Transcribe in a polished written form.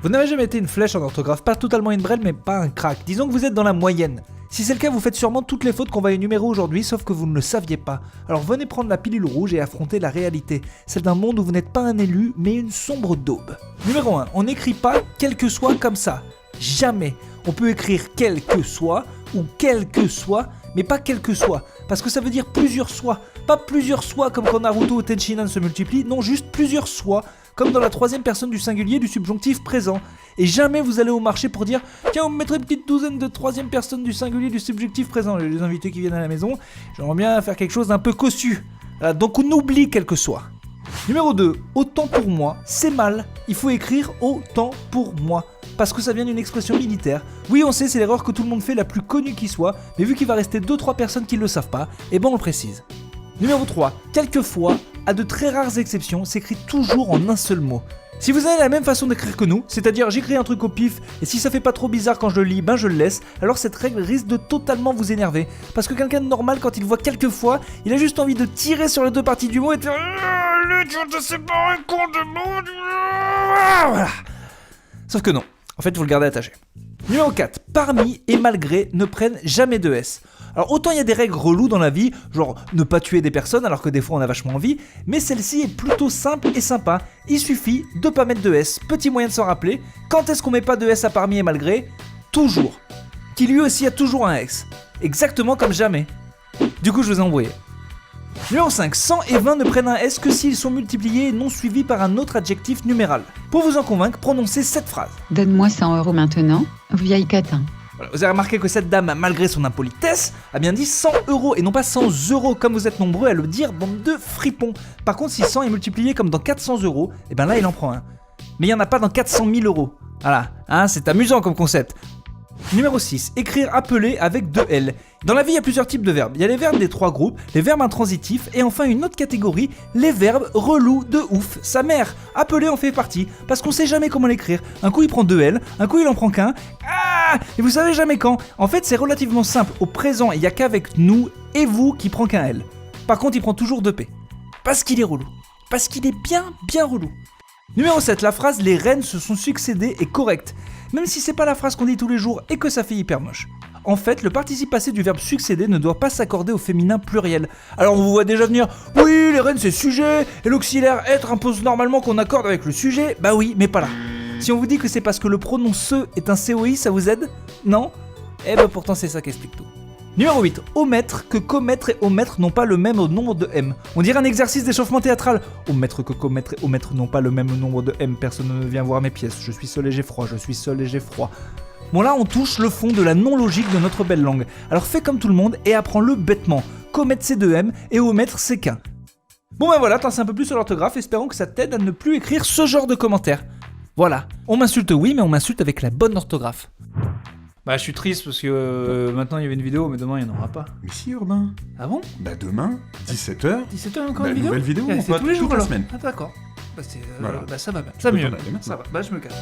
Vous n'avez jamais été une flèche en orthographe, pas totalement une brêle mais pas un crack. Disons que vous êtes dans la moyenne. Si c'est le cas, vous faites sûrement toutes les fautes qu'on va énumérer aujourd'hui, sauf que vous ne le saviez pas. Alors venez prendre la pilule rouge et affronter la réalité. Celle d'un monde où vous n'êtes pas un élu, mais une sombre daube. Numéro 1, on n'écrit pas quel que soit comme ça. Jamais. On peut écrire quel que soit ou quel que soit, mais pas quel que soit. Parce que ça veut dire plusieurs soi. Pas plusieurs soi comme quand Naruto ou Tenshinhan se multiplient, non, juste plusieurs soi, comme dans la troisième personne du singulier du subjonctif présent. Et jamais vous allez au marché pour dire « Tiens, on me mettrait une petite douzaine de troisième personne du singulier du subjonctif présent. J'ai des invités qui viennent à la maison, j'aimerais bien faire quelque chose d'un peu cossu. » Voilà, donc on oublie quel que soit. Numéro 2, autant pour moi, c'est mal. Il faut écrire autant pour moi. Parce que ça vient d'une expression militaire. Oui, on sait, c'est l'erreur que tout le monde fait, la plus connue qui soit, mais vu qu'il va rester 2-3 personnes qui ne le savent pas, et ben on le précise. Numéro 3, quelquefois, à de très rares exceptions, s'écrit toujours en un seul mot. Si vous avez la même façon d'écrire que nous, c'est-à-dire j'écris un truc au pif, et si ça fait pas trop bizarre quand je le lis, ben je le laisse, alors cette règle risque de totalement vous énerver. Parce que quelqu'un de normal, quand il voit quelquefois, il a juste envie de tirer sur les deux parties du mot et de faire l'idiot de séparer con de mots. Voilà. Sauf que non, en fait vous le gardez attaché. Numéro 4, parmi et malgré ne prennent jamais de S. Alors autant il y a des règles reloues dans la vie, genre ne pas tuer des personnes alors que des fois on a vachement envie, mais celle-ci est plutôt simple et sympa. Il suffit de pas mettre de S. Petit moyen de s'en rappeler, quand est-ce qu'on met pas de S à parmi et malgré ? Toujours. Qui lui aussi a toujours un S. Exactement comme jamais. Du coup je vous ai envoyé. Numéro 5, 100 et 20 ne prennent un S que s'ils sont multipliés et non suivis par un autre adjectif numéral. Pour vous en convaincre, prononcez cette phrase. Donne-moi 100 € maintenant, vieille catin. Voilà, vous avez remarqué que cette dame, malgré son impolitesse, a bien dit 100 € et non pas 100 € comme vous êtes nombreux à le dire, bande de fripons. Par contre, si 100 est multiplié comme dans 400 €, et ben là il en prend un. Mais il n'y en a pas dans 400 000 €. Voilà, hein, c'est amusant comme concept. Numéro 6, écrire appeler avec 2 L. Dans la vie, il y a plusieurs types de verbes. Il y a les verbes des 3 groupes, les verbes intransitifs et enfin une autre catégorie, les verbes relous de ouf. Sa mère, appeler en fait partie, parce qu'on sait jamais comment l'écrire. Un coup il prend 2 L, un coup il en prend qu'un. Ah, et vous savez jamais quand. En fait, c'est relativement simple. Au présent, il n'y a qu'avec nous et vous qui prend qu'un L. Par contre, il prend toujours 2 P. Parce qu'il est relou. Parce qu'il est bien relou. Numéro 7, la phrase « Les reines se sont succédées » est correcte. Même si c'est pas la phrase qu'on dit tous les jours et que ça fait hyper moche. En fait, le participe passé du verbe succéder ne doit pas s'accorder au féminin pluriel. Alors on vous voit déjà venir, oui, les reines c'est sujet, et l'auxiliaire être impose normalement qu'on accorde avec le sujet, bah oui, mais pas là. Si on vous dit que c'est parce que le pronom se est un COI, ça vous aide ? Non ? Eh ben pourtant c'est ça qui explique tout. Numéro 8, omettre que commettre et omettre n'ont pas le même nombre de M. On dirait un exercice d'échauffement théâtral. Omettre que commettre et omettre n'ont pas le même nombre de M. Personne ne vient voir mes pièces. Je suis seul et j'ai froid. Je suis seul et j'ai froid. Bon là, on touche le fond de la non-logique de notre belle langue. Alors fais comme tout le monde et apprends-le bêtement. Commettre c'est 2 M et omettre c'est qu'un. Bon ben voilà, t'en sais un peu plus sur l'orthographe. Espérons que ça t'aide à ne plus écrire ce genre de commentaires. Voilà. On m'insulte oui, mais on m'insulte avec la bonne orthographe. Bah je suis triste parce que maintenant il y avait une vidéo mais demain il n'y en aura pas. Mais si, Urbain. Ah bon ? Bah demain, 17h. 17h encore Bah, une vidéo ? nouvelle vidéo, Ah, mon c'est pote, tous les jours toute la alors. semaine. Ah d'accord. Bah, Voilà. bah ça va bien. Ça peux mieux. t'en aller maintenant. Ça va. Bah je me casse.